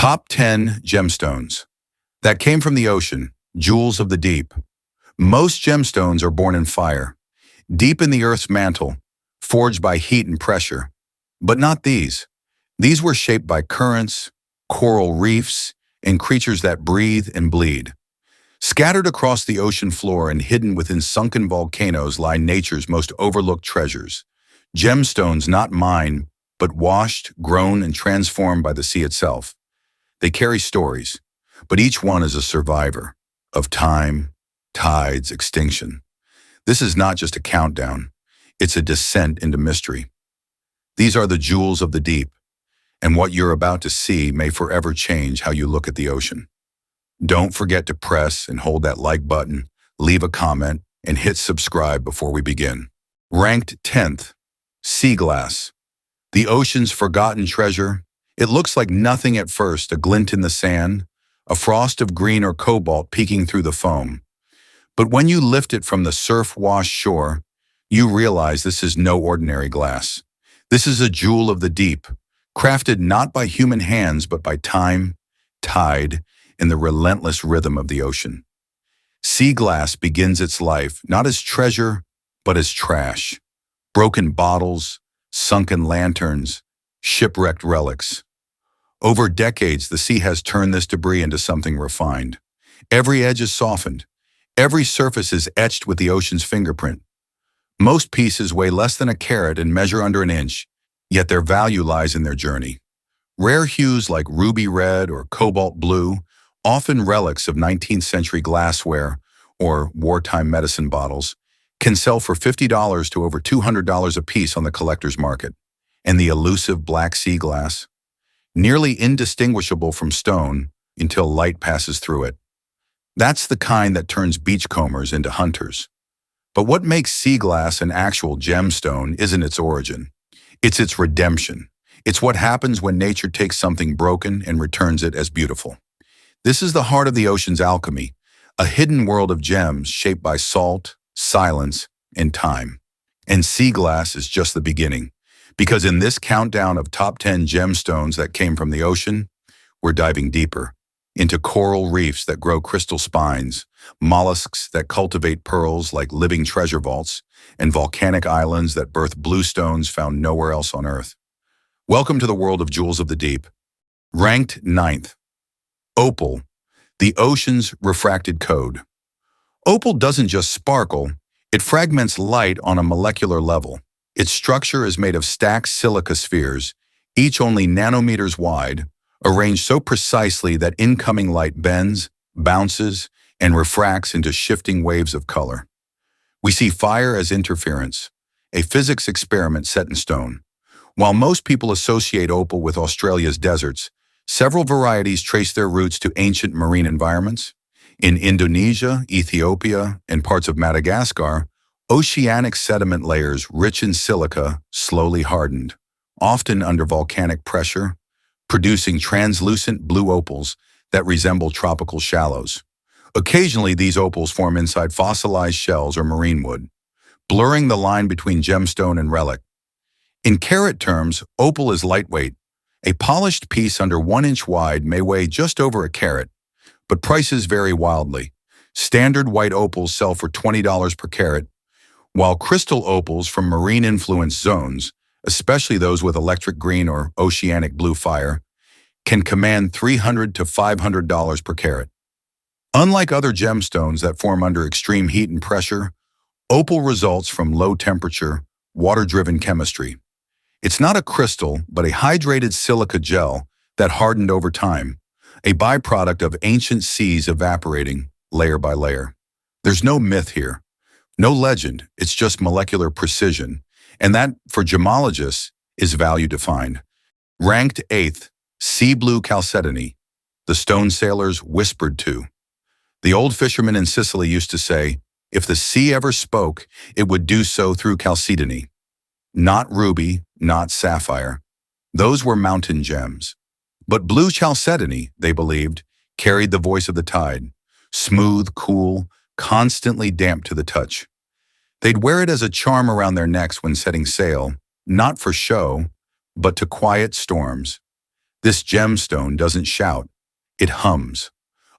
Top 10 gemstones that came from the ocean, jewels of the deep. Most gemstones are born in fire, deep in the Earth's mantle, forged by heat and pressure. But not these. These were shaped by currents, coral reefs, and creatures that breathe and bleed. Scattered across the ocean floor and hidden within sunken volcanoes lie nature's most overlooked treasures. Gemstones not mined, but washed, grown, and transformed by the sea itself. They carry stories, but each one is a survivor of time, tides, extinction. This is not just a countdown, it's a descent into mystery. These are the jewels of the deep, and what you're about to see may forever change how you look at the ocean. Don't forget to press and hold that like button, leave a comment, and hit subscribe before we begin. Ranked 10th, sea glass. The ocean's forgotten treasure. It looks like nothing at first, a glint in the sand, a frost of green or cobalt peeking through the foam. But when you lift it from the surf-washed shore, you realize this is no ordinary glass. This is a jewel of the deep, crafted not by human hands but by time, tide, and the relentless rhythm of the ocean. Sea glass begins its life not as treasure, but as trash. Broken bottles, sunken lanterns, shipwrecked relics. Over decades, the sea has turned this debris into something refined. Every edge is softened. Every surface is etched with the ocean's fingerprint. Most pieces weigh less than a carat and measure under an inch, yet their value lies in their journey. Rare hues like ruby red or cobalt blue, often relics of 19th century glassware or wartime medicine bottles, can sell for $50 to over $200 a piece on the collector's market. And the elusive black sea glass? Nearly indistinguishable from stone until light passes through it. That's the kind that turns beachcombers into hunters. But what makes sea glass an actual gemstone isn't its origin. It's its redemption. It's what happens when nature takes something broken and returns it as beautiful. This is the heart of the ocean's alchemy, a hidden world of gems shaped by salt, silence, and time. And sea glass is just the beginning. Because in this countdown of top 10 gemstones that came from the ocean, we're diving deeper into coral reefs that grow crystal spines, mollusks that cultivate pearls like living treasure vaults, and volcanic islands that birth blue stones found nowhere else on Earth. Welcome to the world of jewels of the deep. Ranked 9th, Opal, the ocean's refracted code. Opal doesn't just sparkle, it fragments light on a molecular level. Its structure is made of stacked silica spheres, each only nanometers wide, arranged so precisely that incoming light bends, bounces, and refracts into shifting waves of color. We see fire as interference, a physics experiment set in stone. While most people associate opal with Australia's deserts, several varieties trace their roots to ancient marine environments. In Indonesia, Ethiopia, and parts of Madagascar, oceanic sediment layers rich in silica slowly hardened, often under volcanic pressure, producing translucent blue opals that resemble tropical shallows. Occasionally, these opals form inside fossilized shells or marine wood, blurring the line between gemstone and relic. In carat terms, opal is lightweight. A polished piece under 1 inch wide may weigh just over a carat, but prices vary wildly. Standard white opals sell for $20 per carat, while crystal opals from marine-influenced zones, especially those with electric green or oceanic blue fire, can command $300 to $500 per carat. Unlike other gemstones that form under extreme heat and pressure, opal results from low-temperature, water-driven chemistry. It's not a crystal, but a hydrated silica gel that hardened over time, a byproduct of ancient seas evaporating layer by layer. There's no myth here. No legend, it's just molecular precision, and that, for gemologists, is value defined. Ranked 8th, sea Blue Chalcedony, the stone sailors whispered to. The old fishermen in Sicily used to say, if the sea ever spoke, it would do so through chalcedony. Not ruby, not sapphire. Those were mountain gems. But Blue Chalcedony, they believed, carried the voice of the tide, smooth, cool, constantly damp to the touch. They'd wear it as a charm around their necks when setting sail, not for show, but to quiet storms. This gemstone doesn't shout, it hums.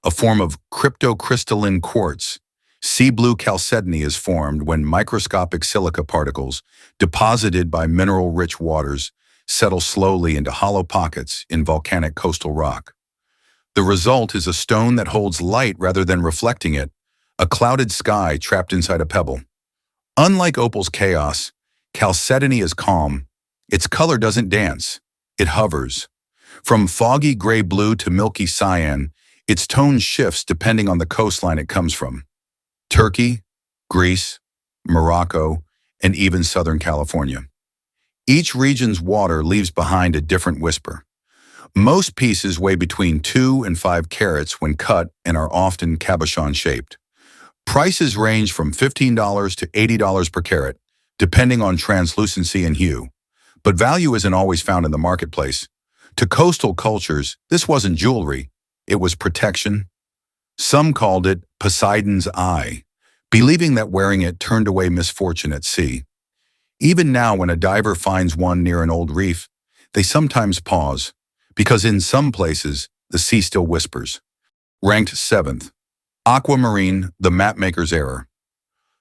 A form of cryptocrystalline quartz, sea blue chalcedony is formed when microscopic silica particles, deposited by mineral-rich waters, settle slowly into hollow pockets in volcanic coastal rock. The result is a stone that holds light rather than reflecting it, a clouded sky trapped inside a pebble. Unlike opal's chaos, chalcedony is calm. Its color doesn't dance, it hovers. From foggy gray blue to milky cyan, its tone shifts depending on the coastline it comes from. Turkey, Greece, Morocco, and even Southern California. Each region's water leaves behind a different whisper. Most pieces weigh between 2 and 5 carats when cut and are often cabochon-shaped. Prices range from $15 to $80 per carat, depending on translucency and hue. But value isn't always found in the marketplace. To coastal cultures, this wasn't jewelry, it was protection. Some called it Poseidon's eye, believing that wearing it turned away misfortune at sea. Even now, when a diver finds one near an old reef, they sometimes pause, because in some places, the sea still whispers. Ranked 7th. Aquamarine, the mapmaker's error.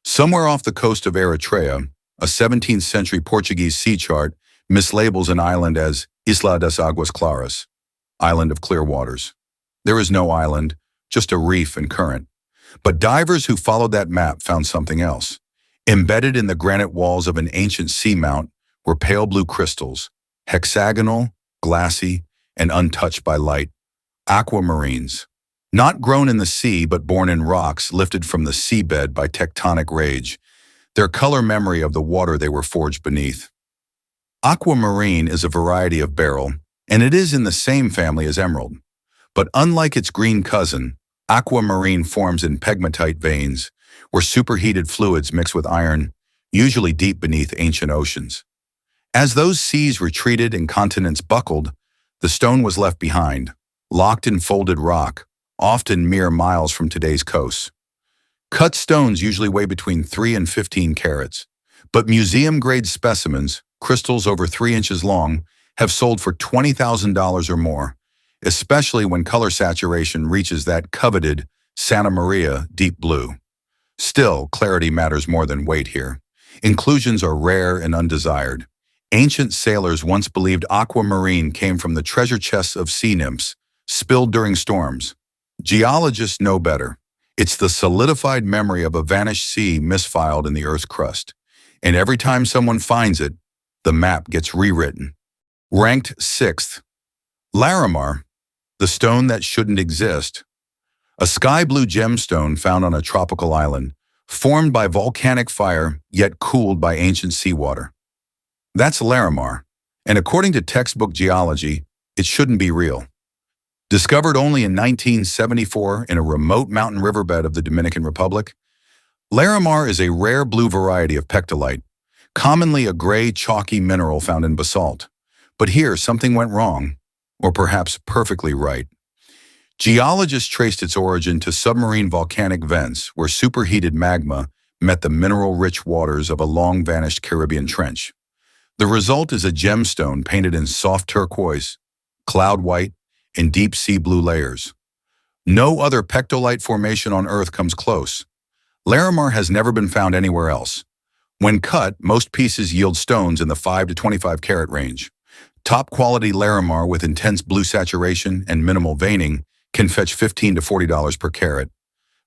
Somewhere off the coast of Eritrea, a 17th century Portuguese sea chart mislabels an island as Isla das Águas Claras, Island of Clear Waters. There is no island, just a reef and current. But divers who followed that map found something else. Embedded in the granite walls of an ancient seamount were pale blue crystals, hexagonal, glassy, and untouched by light. Aquamarines. Not grown in the sea but born in rocks lifted from the seabed by tectonic rage, their color memory of the water they were forged beneath. Aquamarine is a variety of beryl, and it is in the same family as emerald. But unlike its green cousin, aquamarine forms in pegmatite veins, where superheated fluids mix with iron, usually deep beneath ancient oceans. As those seas retreated and continents buckled, the stone was left behind, locked in folded rock, often mere miles from today's coasts. Cut stones usually weigh between 3 and 15 carats, but museum-grade specimens, crystals over 3 inches long, have sold for $20,000 or more, especially when color saturation reaches that coveted Santa Maria deep blue. Still, clarity matters more than weight here. Inclusions are rare and undesired. Ancient sailors once believed aquamarine came from the treasure chests of sea nymphs, spilled during storms. Geologists know better. It's the solidified memory of a vanished sea misfiled in the Earth's crust. And every time someone finds it, the map gets rewritten. Ranked 6th. Larimar, the stone that shouldn't exist. A sky blue gemstone found on a tropical island, formed by volcanic fire yet cooled by ancient seawater. That's Larimar, and according to textbook geology, it shouldn't be real. Discovered only in 1974 in a remote mountain riverbed of the Dominican Republic, Larimar is a rare blue variety of pectolite, commonly a gray, chalky mineral found in basalt. But here, something went wrong, or perhaps perfectly right. Geologists traced its origin to submarine volcanic vents where superheated magma met the mineral-rich waters of a long-vanished Caribbean trench. The result is a gemstone painted in soft turquoise, cloud white, and deep sea blue layers. No other pectolite formation on Earth comes close. Larimar has never been found anywhere else. When cut, most pieces yield stones in the 5 to 25 carat range. Top-quality Larimar with intense blue saturation and minimal veining can fetch $15 to $40 per carat,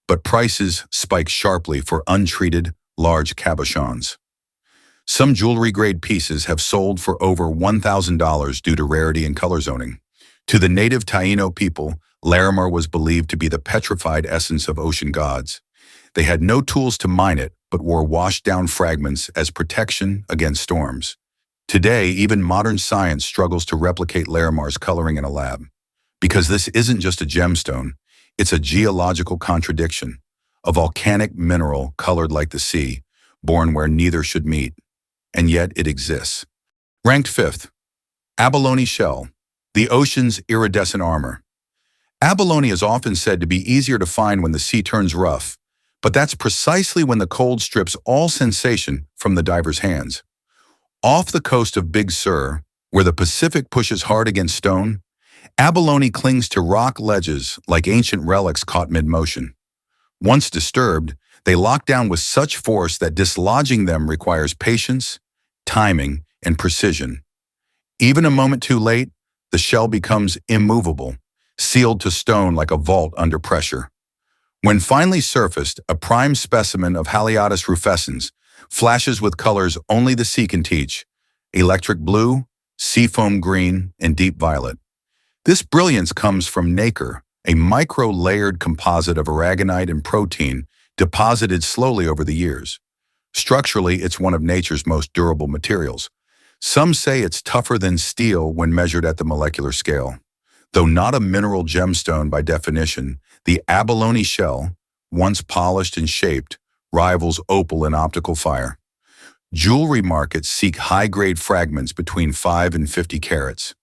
but prices spike sharply for untreated, large cabochons. Some jewelry-grade pieces have sold for over $1,000 due to rarity and color zoning. To the native Taino people, Larimar was believed to be the petrified essence of ocean gods. They had no tools to mine it, but wore washed-down fragments as protection against storms. Today, even modern science struggles to replicate Larimar's coloring in a lab. Because this isn't just a gemstone, it's a geological contradiction, a volcanic mineral colored like the sea, born where neither should meet. And yet it exists. Ranked 5th. Abalone Shell, the ocean's iridescent armor. Abalone is often said to be easier to find when the sea turns rough, but that's precisely when the cold strips all sensation from the diver's hands. Off the coast of Big Sur, where the Pacific pushes hard against stone, Abalone clings to rock ledges like ancient relics caught mid-motion. Once disturbed, they lock down with such force that dislodging them requires patience, timing, and precision. Even a moment too late, the shell becomes immovable, sealed to stone like a vault under pressure. When finally surfaced, a prime specimen of Haliatus rufescens flashes with colors only the sea can teach: electric blue, seafoam green, and deep violet. This brilliance comes from nacre, a micro-layered composite of aragonite and protein deposited slowly over the years. Structurally, it's one of nature's most durable materials. Some say it's tougher than steel when measured at the molecular scale. Though not a mineral gemstone by definition, the abalone shell, once polished and shaped, rivals opal in optical fire. Jewelry markets seek high-grade fragments between 5 and 50 carats.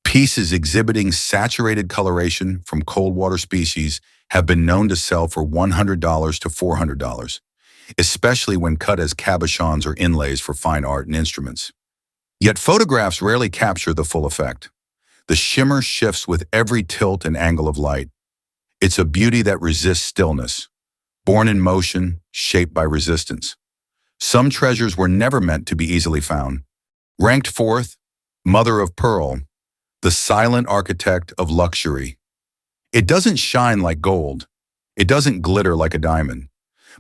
Pieces exhibiting saturated coloration from cold water species have been known to sell for $100 to $400, especially when cut as cabochons or inlays for fine art and instruments. Yet photographs rarely capture the full effect. The shimmer shifts with every tilt and angle of light. It's a beauty that resists stillness, born in motion, shaped by resistance. Some treasures were never meant to be easily found. Ranked fourth, mother of pearl, the silent architect of luxury. It doesn't shine like gold. It doesn't glitter like a diamond.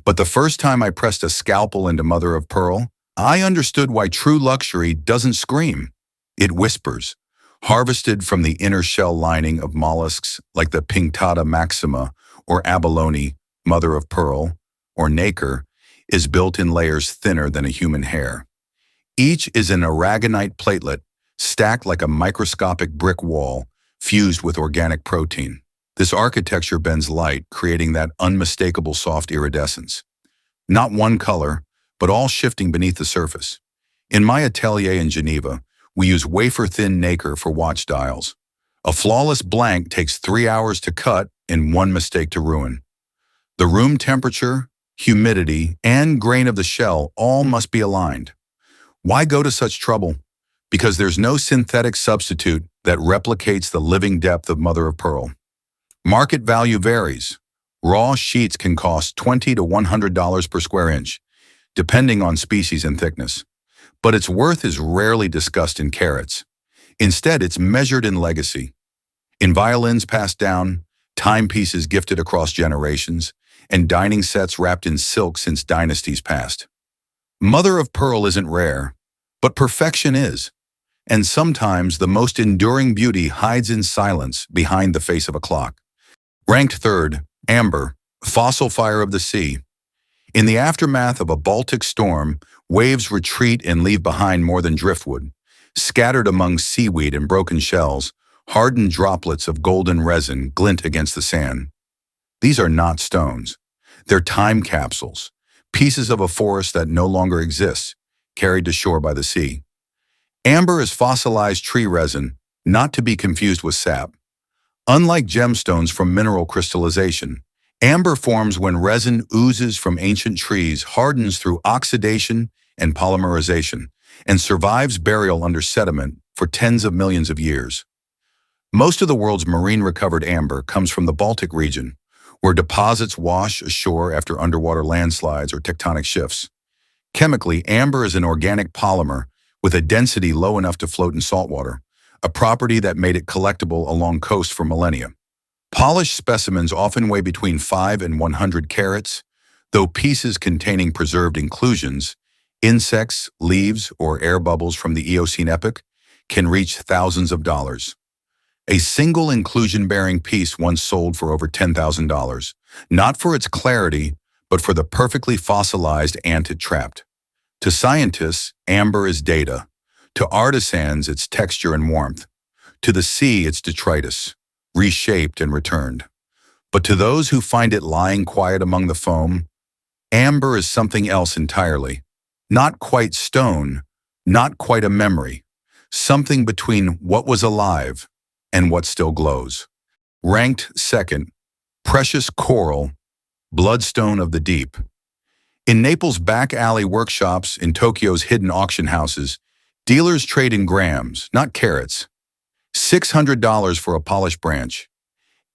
But the first time I pressed a scalpel into mother of pearl, I understood why true luxury doesn't scream. It whispers. Harvested from the inner shell lining of mollusks like the Pinctada maxima or abalone, mother of pearl, or nacre, is built in layers thinner than a human hair. Each is an aragonite platelet, stacked like a microscopic brick wall, fused with organic protein. This architecture bends light, creating that unmistakable soft iridescence. Not one color, but all shifting beneath the surface. In my atelier in Geneva, we use wafer-thin nacre for watch dials. A flawless blank takes 3 hours to cut and 1 mistake to ruin. The room temperature, humidity, and grain of the shell all must be aligned. Why go to such trouble? Because there's no synthetic substitute that replicates the living depth of mother of pearl. Market value varies. Raw sheets can cost $20 to $100 per square inch, depending on species and thickness. But its worth is rarely discussed in carats. Instead, it's measured in legacy. In violins passed down, timepieces gifted across generations, and dining sets wrapped in silk since dynasties past. Mother of pearl isn't rare, but perfection is. And sometimes the most enduring beauty hides in silence behind the face of a clock. Ranked third, amber, fossil fire of the sea. In the aftermath of a Baltic storm, waves retreat and leave behind more than driftwood. Scattered among seaweed and broken shells, hardened droplets of golden resin glint against the sand. These are not stones. They're time capsules, pieces of a forest that no longer exists, carried to shore by the sea. Amber is fossilized tree resin, not to be confused with sap. Unlike gemstones from mineral crystallization, amber forms when resin oozes from ancient trees, hardens through oxidation and polymerization, and survives burial under sediment for tens of millions of years. Most of the world's marine recovered amber comes from the Baltic region, where deposits wash ashore after underwater landslides or tectonic shifts. Chemically, amber is an organic polymer with a density low enough to float in saltwater, a property that made it collectible along coasts for millennia. Polished specimens often weigh between 5 and 100 carats, though pieces containing preserved inclusions, insects, leaves, or air bubbles from the Eocene epoch, can reach thousands of dollars. A single inclusion-bearing piece once sold for over $10,000, not for its clarity, but for the perfectly fossilized ant it trapped. To scientists, amber is data. To artisans, it's texture and warmth. To the sea, it's detritus, reshaped and returned. But to those who find it lying quiet among the foam, amber is something else entirely. Not quite stone, not quite a memory. Something between what was alive and what still glows. Ranked second, precious coral, bloodstone of the deep. In Naples' back alley workshops, in Tokyo's hidden auction houses, dealers trade in grams, not carats. $600 for a polished branch.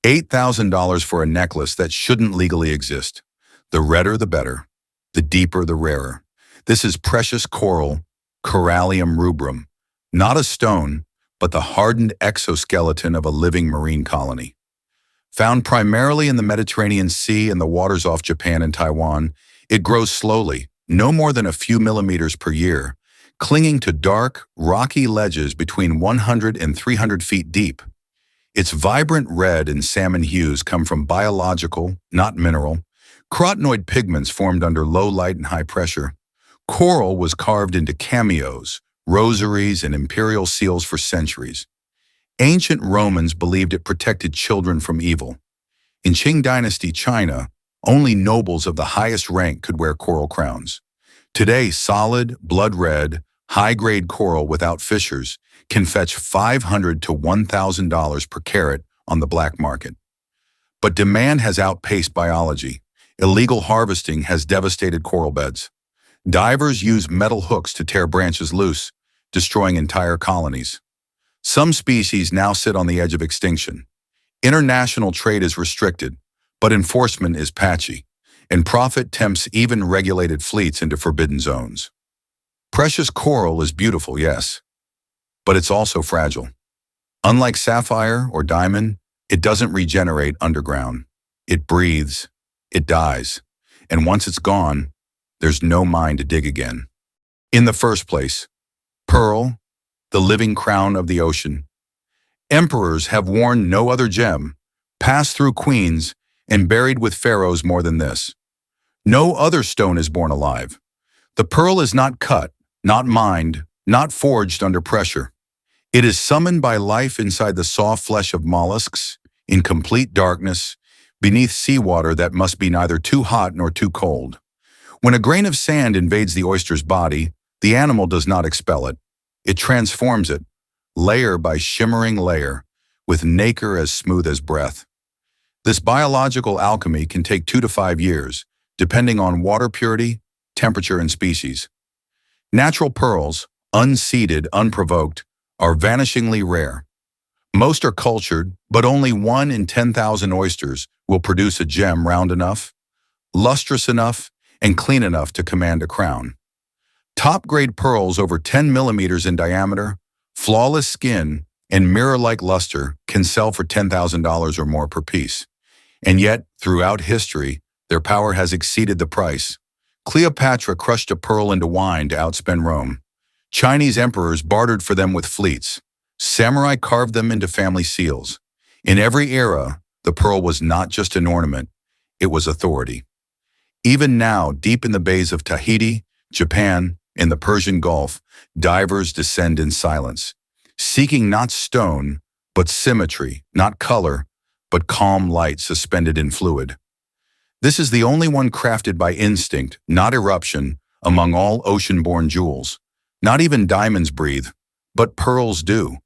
$8,000 for a necklace that shouldn't legally exist. The redder the better. The deeper the rarer. This is precious coral, Corallium rubrum. Not a stone, but the hardened exoskeleton of a living marine colony. Found primarily in the Mediterranean Sea and the waters off Japan and Taiwan, it grows slowly, no more than a few millimeters per year, clinging to dark, rocky ledges between 100 and 300 feet deep. Its vibrant red and salmon hues come from biological, not mineral, carotenoid pigments formed under low light and high pressure. Coral was carved into cameos, rosaries, and imperial seals for centuries. Ancient Romans believed it protected children from evil. In Qing Dynasty China, only nobles of the highest rank could wear coral crowns. Today, solid, blood-red, high-grade coral without fissures can fetch $500 to $1,000 per carat on the black market. But demand has outpaced biology. Illegal harvesting has devastated coral beds. Divers use metal hooks to tear branches loose, destroying entire colonies. Some species now sit on the edge of extinction. International trade is restricted, but enforcement is patchy, and profit tempts even regulated fleets into forbidden zones. Precious coral is beautiful, yes, but it's also fragile. Unlike sapphire or diamond, it doesn't regenerate underground. It breathes, it dies, and once it's gone, there's no mine to dig again. In the first place, pearl, the living crown of the ocean. Emperors have worn no other gem, passed through queens, and buried with pharaohs more than this. No other stone is born alive. The pearl is not cut, not mined, not forged under pressure. It is summoned by life inside the soft flesh of mollusks, in complete darkness, beneath seawater that must be neither too hot nor too cold. When a grain of sand invades the oyster's body, the animal does not expel it. It transforms it, layer by shimmering layer, with nacre as smooth as breath. This biological alchemy can take 2 to 5 years, depending on water purity, temperature, and species. Natural pearls, unseeded, unprovoked, are vanishingly rare. Most are cultured, but only 1 in 10,000 oysters will produce a gem round enough, lustrous enough, and clean enough to command a crown. Top-grade pearls over 10 millimeters in diameter, flawless skin, and mirror-like luster can sell for $10,000 or more per piece. And yet, throughout history, their power has exceeded the price. Cleopatra crushed a pearl into wine to outspend Rome. Chinese emperors bartered for them with fleets. Samurai carved them into family seals. In every era, the pearl was not just an ornament, it was authority. Even now, deep in the bays of Tahiti, Japan, and the Persian Gulf, divers descend in silence, seeking not stone, but symmetry, not color, but calm light suspended in fluid. This is the only one crafted by instinct, not eruption, among all ocean-born jewels. Not even diamonds breathe, but pearls do.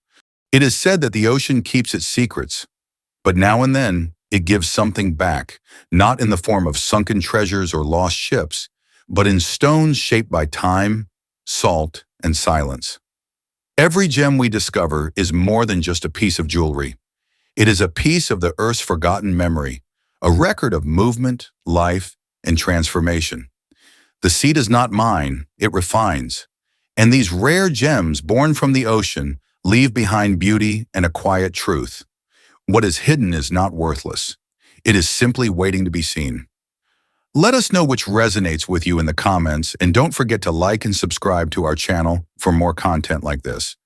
It is said that the ocean keeps its secrets, but now and then it gives something back, not in the form of sunken treasures or lost ships, but in stones shaped by time, salt, and silence. Every gem we discover is more than just a piece of jewelry. It is a piece of the Earth's forgotten memory, a record of movement, life, and transformation. The sea does not mine, it refines. And these rare gems born from the ocean leave behind beauty and a quiet truth. What is hidden is not worthless. It is simply waiting to be seen. Let us know which resonates with you in the comments, and don't forget to like and subscribe to our channel for more content like this.